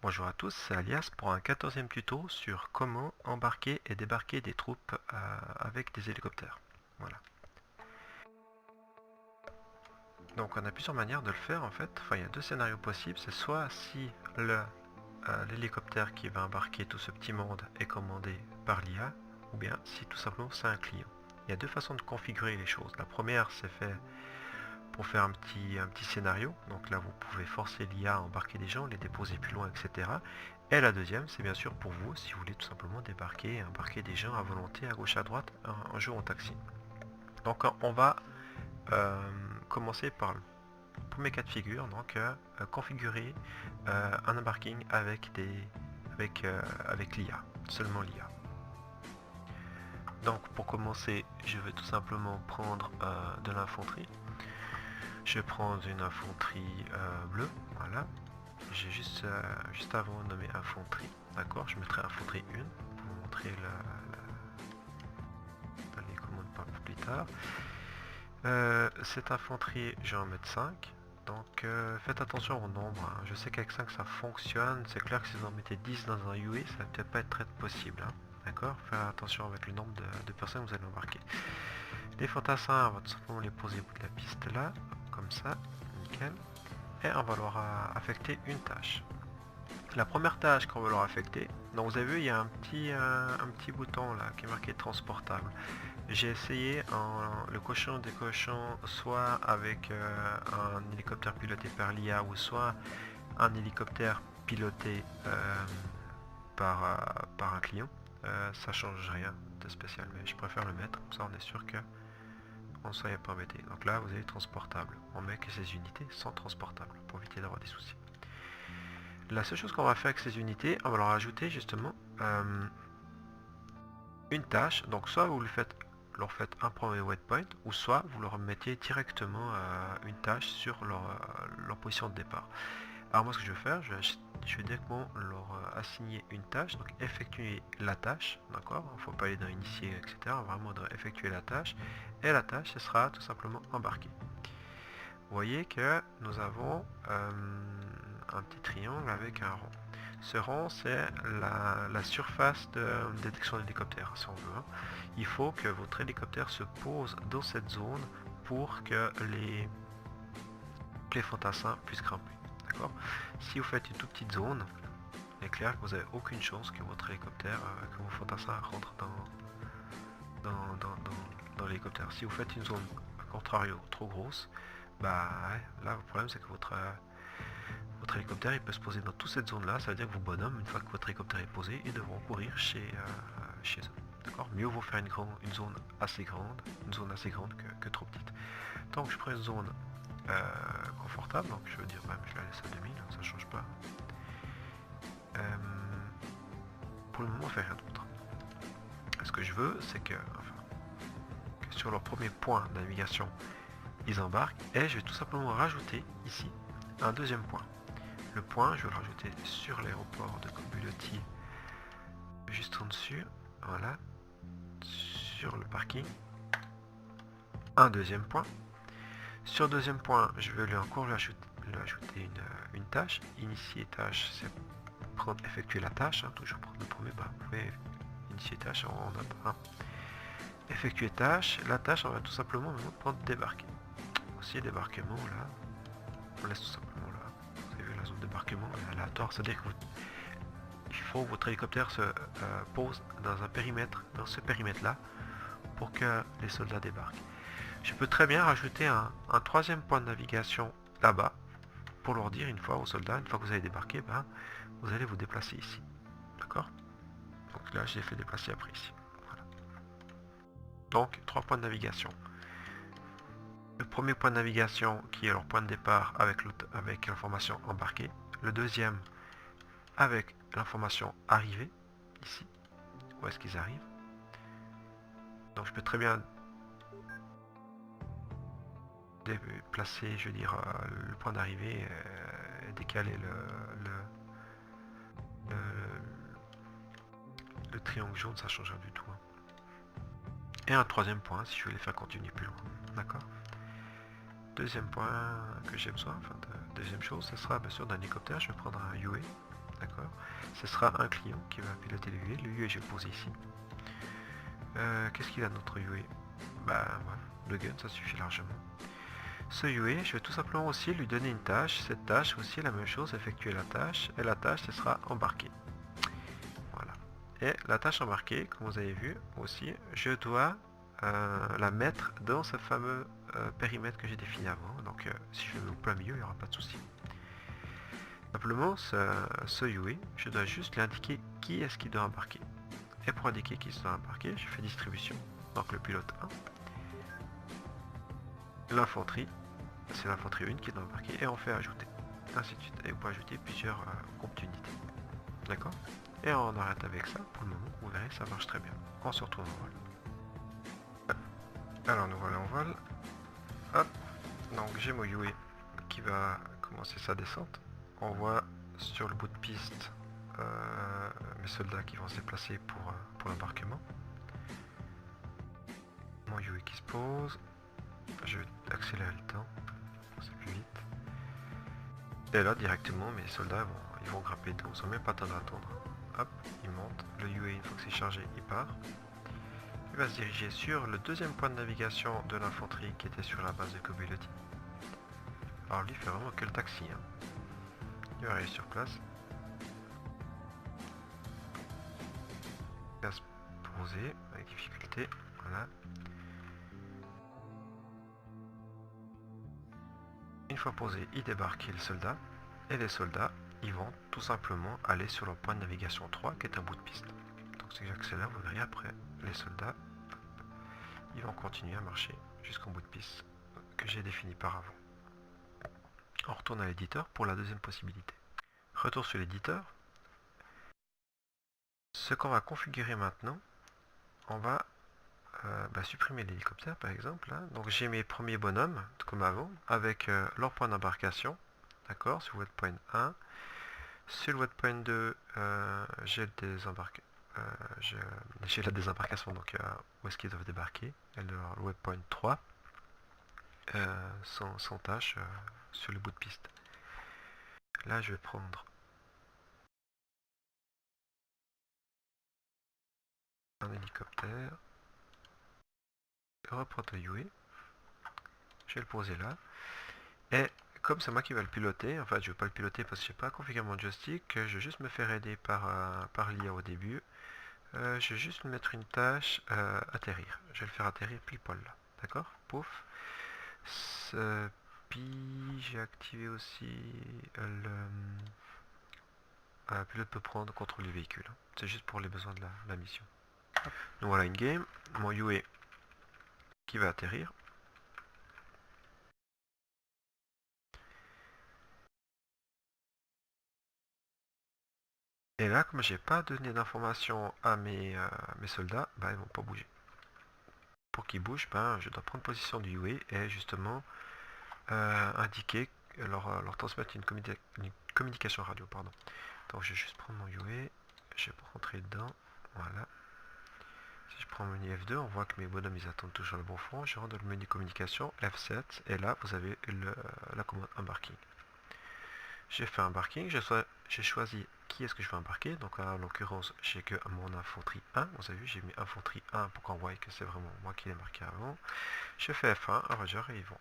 Bonjour à tous, c'est Alias pour un 14e tuto sur comment embarquer et débarquer des troupes avec des hélicoptères. Voilà. Donc on a plusieurs manières de le faire en fait. Enfin, il y a deux scénarios possibles. C'est soit si l'hélicoptère qui va embarquer tout ce petit monde est commandé par l'IA, ou bien si tout simplement c'est un client. Il y a deux façons de configurer les choses. La première, c'est fait pour faire un petit scénario. Donc là, vous pouvez forcer l'IA à embarquer des gens, les déposer plus loin, etc. Et la deuxième, c'est bien sûr pour vous, si vous voulez tout simplement débarquer et embarquer des gens à volonté, à gauche, à droite, en jeu en taxi. Donc on va commencer par le premier cas de figure, donc configurer un embarking avec l'IA, seulement l'IA. Donc pour commencer, je vais tout simplement prendre de l'infanterie. Je vais prendre une infanterie bleue, voilà. J'ai juste avant nommé infanterie, d'accord. Je mettrai infanterie 1 pour vous montrer les commandes plus tard. Cette infanterie, je vais en mettre 5. Donc faites attention au nombre, hein. Je sais qu'avec 5 ça fonctionne. C'est clair que si vous en mettez 10 dans un UE, ça va peut-être pas être très possible, hein. D'accord. Faites attention avec le nombre de personnes que vous allez embarquer. Les fantassins, on va tout simplement les poser au bout de la piste là, comme ça, nickel. Et on va leur affecter une tâche. La première tâche qu'on va leur affecter, donc vous avez vu il y a un petit bouton là qui est marqué transportable. J'ai essayé le cochon des cochons, soit avec un hélicoptère piloté par l'IA ou soit un hélicoptère piloté par un client. Ça change rien de spécial, mais je préfère le mettre, comme ça on est sûr que on ne soit pas embêté. Donc là vous avez transportable. On met que ces unités sont transportables pour éviter d'avoir des soucis. La seule chose qu'on va faire avec ces unités, on va leur ajouter justement une tâche. Donc soit vous leur faites un premier waypoint, ou soit vous leur mettez directement une tâche sur leur position de départ. Alors moi ce que je vais faire, je vais directement leur assigner une tâche, donc effectuer la tâche, d'accord. Il ne faut pas aller dans initier, etc. On va vraiment effectuer la tâche, et la tâche ce sera tout simplement embarquer. Vous voyez que nous avons un petit triangle avec un rond. Ce rond, c'est la surface de détection d'hélicoptère, si on veut. Il faut que votre hélicoptère se pose dans cette zone pour que les fantassins puissent grimper. D'accord. Si vous faites une toute petite zone, il est clair que vous n'avez aucune chance que votre hélicoptère, que vos fantassins rentrent dans l'hélicoptère. Si vous faites une zone, à contrario, trop grosse, bah ouais, là le problème c'est que votre hélicoptère il peut se poser dans toute cette zone là. Ça veut dire que vos bonhommes, une fois que votre hélicoptère est posé, ils devront courir chez eux. D'accord. Mieux vaut faire une zone assez grande, que trop petite. Donc je prends une zone confortable, donc je veux dire même je la laisse à 2000, ça change pas. Pour le moment on fait rien d'autre. Ce que je veux c'est que sur leur premier point de navigation ils embarquent, et je vais tout simplement rajouter ici un deuxième point. Le point, je vais le rajouter sur l'aéroport de Kobuleti, juste en dessus, voilà, sur le parking. Un deuxième point. Sur le deuxième point, je vais lui ajouter une tâche. Initier tâche, c'est effectuer la tâche, hein, toujours prendre le premier, vous pouvez initier tâche en note 1. Effectuer tâche, la tâche, on va tout simplement prendre débarquer. Aussi débarquement là, on laisse tout simplement là. Vous avez vu la zone de débarquement est aléatoire, c'est-à-dire que il faut que votre hélicoptère se pose dans un périmètre, dans ce périmètre-là, pour que les soldats débarquent. Je peux très bien rajouter un troisième point de navigation là-bas, pour leur dire une fois aux soldats, une fois que vous avez débarqué, ben, vous allez vous déplacer ici. D'accord. Donc là, je l'ai fait déplacer après ici. Voilà. Donc, 3 points de navigation. Le premier point de navigation qui est leur point de départ avec l'information embarquée. Le deuxième avec l'information arrivée, ici, où est-ce qu'ils arrivent. Donc je peux très bien déplacer, je veux dire, le point d'arrivée, décaler le triangle jaune, ça change rien du tout, hein. Et un troisième point si je veux les faire continuer plus loin. D'accord. Deuxième point que j'ai besoin, deuxième chose, ce sera bien sûr d'un hélicoptère. Je vais prendre un UE, d'accord. ce sera un client qui va piloter le UE. Le UE, je vais le poser ici. Qu'est-ce qu'il a notre UE? Bah, voilà, le gun, ça suffit largement. Ce UE, je vais tout simplement aussi lui donner une tâche. Cette tâche aussi, la même chose, effectuer la tâche. Et la tâche, ce sera embarquer. Voilà. Et la tâche embarquée, comme vous avez vu aussi, je dois la mettre dans ce fameux périmètre que j'ai défini avant. Donc, si je le mets au plein milieu, il n'y aura pas de souci. Simplement, ce UE, je dois juste lui indiquer qui est-ce qui doit embarquer. Et pour indiquer qui doit embarquer, je fais distribution. Donc, le pilote 1. L'infanterie, c'est l'infanterie 1 qui doit embarquer. Et on fait ajouter. Ainsi de suite. Et on peut ajouter plusieurs groupes d'unités. D'accord? Et on arrête avec ça. Pour le moment, vous verrez, ça marche très bien. On se retrouve en vol. Alors, nous voilà en vol. Hop. Donc, j'ai mon UE qui va commencer sa descente. On voit sur le bout de piste mes soldats qui vont se déplacer pour l'embarquement. Mon UE qui se pose. Je vais accélérer le temps. C'est plus vite. Et là, directement, mes soldats ils vont grimper dedans, sans même pas attendre à attendre. Hop, il monte. Le UE, une fois que c'est chargé, il part. Il va se diriger sur le deuxième point de navigation de l'infanterie qui était sur la base de Kobayashi. Alors lui, il fait vraiment que le taxi. Hein. Il va arriver sur place. Il va se poser avec difficulté. Voilà. Une fois posé, il débarque le soldat. Et les soldats, ils vont tout simplement aller sur le point de navigation 3 qui est un bout de piste. Donc si j'accélère, vous verrez après, les soldats, ils vont continuer à marcher jusqu'au bout de piste que j'ai défini par avant. On retourne à l'éditeur pour la deuxième possibilité. Retour sur l'éditeur. Ce qu'on va configurer maintenant, on va supprimer l'hélicoptère par exemple. Là. Donc j'ai mes premiers bonhommes, comme avant, avec leur point d'embarcation. D'accord, sur le point 1. Sur le waypoint 2, j'ai la désembarcation, donc où est-ce qu'ils doivent débarquer. Et le waypoint 3, sans tâche sur le bout de piste. Là, je vais prendre un hélicoptère, reprendre le UE, je vais le poser là, et comme c'est moi qui vais le piloter, en fait je ne vais pas le piloter parce que je n'ai pas configuré mon joystick, je vais juste me faire aider par l'IA au début. Je vais juste mettre une tâche atterrir. Je vais le faire atterrir pile poil là. D'accord? Pouf. Puis j'ai activé aussi le pilote peut prendre contrôle du véhicule. C'est juste pour les besoins de la mission. Donc voilà une game. Mon UE qui va atterrir. Et là, comme j'ai pas donné d'informations à mes soldats, bah, ils vont pas bouger. Pour qu'ils bougent, je dois prendre position du UE et justement indiquer, leur transmettre une communication radio. Pardon. Donc je vais juste prendre mon UE, je vais rentrer dedans, voilà. Si je prends le menu F2, on voit que mes bonhommes ils attendent toujours le bon fond. Je rentre dans le menu communication, F7, et là vous avez la commande embarking. J'ai fait embarking, j'ai choisi qui est-ce que je veux embarquer. Donc en l'occurrence, j'ai que mon infanterie 1. Vous avez vu, j'ai mis infanterie 1 pour qu'on voit que c'est vraiment moi qui l'ai marqué avant. Je fais F1, Roger, et ils vont.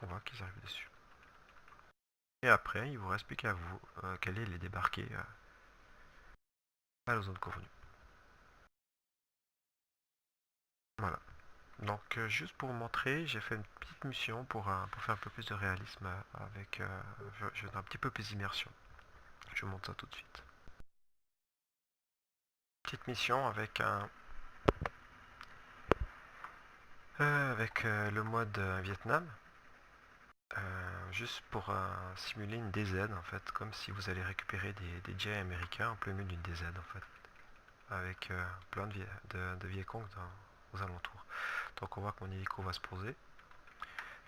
On voit qu'ils arrivent dessus. Et après, il vous reste plus qu'à vous qu'aller les débarquer à la zone convenue. Voilà. Donc juste pour vous montrer, j'ai fait une petite mission pour faire un peu plus de réalisme avec je veux un petit peu plus d'immersion. Je vous montre ça tout de suite. Petite mission avec le mode Vietnam. Juste pour simuler une DZ en fait, comme si vous allez récupérer des jets américains en plein milieu d'une DZ en fait, avec plein de Vietcong aux alentours. Donc on voit que mon hélico va se poser.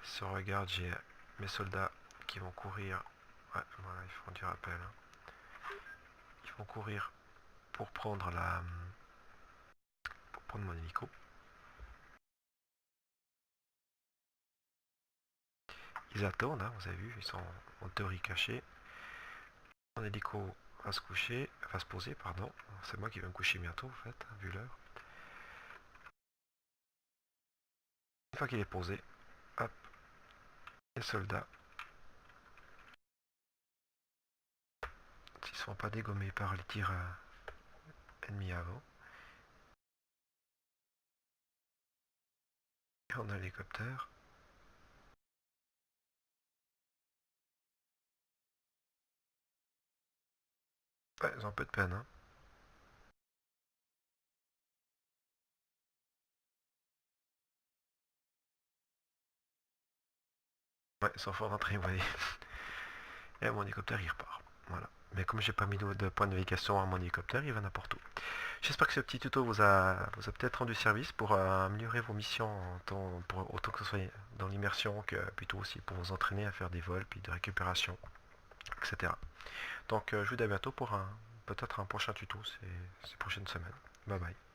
Si on regarde, j'ai mes soldats qui vont courir. Ouais, voilà, ils font du rappel. Hein. Ils vont courir pour prendre mon hélico. Ils attendent, hein, vous avez vu, ils sont en théorie cachés. Mon hélico va se coucher, va se poser, pardon. C'est moi qui vais me coucher bientôt, en fait, vu l'heure. Une fois qu'il est posé, hop, les soldats, s'ils ne sont pas dégommés par les tirs ennemis avant. Et on a l'hélicoptère. Ouais, ils ont un peu de peine, hein. Ouais, ils sont fort d'entrée, vous voyez. Et mon hélicoptère, il repart. Voilà. Mais comme j'ai pas mis de point de navigation à mon hélicoptère, il va n'importe où. J'espère que ce petit tuto vous a peut-être rendu service pour améliorer vos missions autant que ce soit dans l'immersion que plutôt aussi pour vous entraîner à faire des vols, puis de récupération, etc. Donc je vous dis à bientôt pour peut-être un prochain tuto ces prochaines semaines. Bye bye.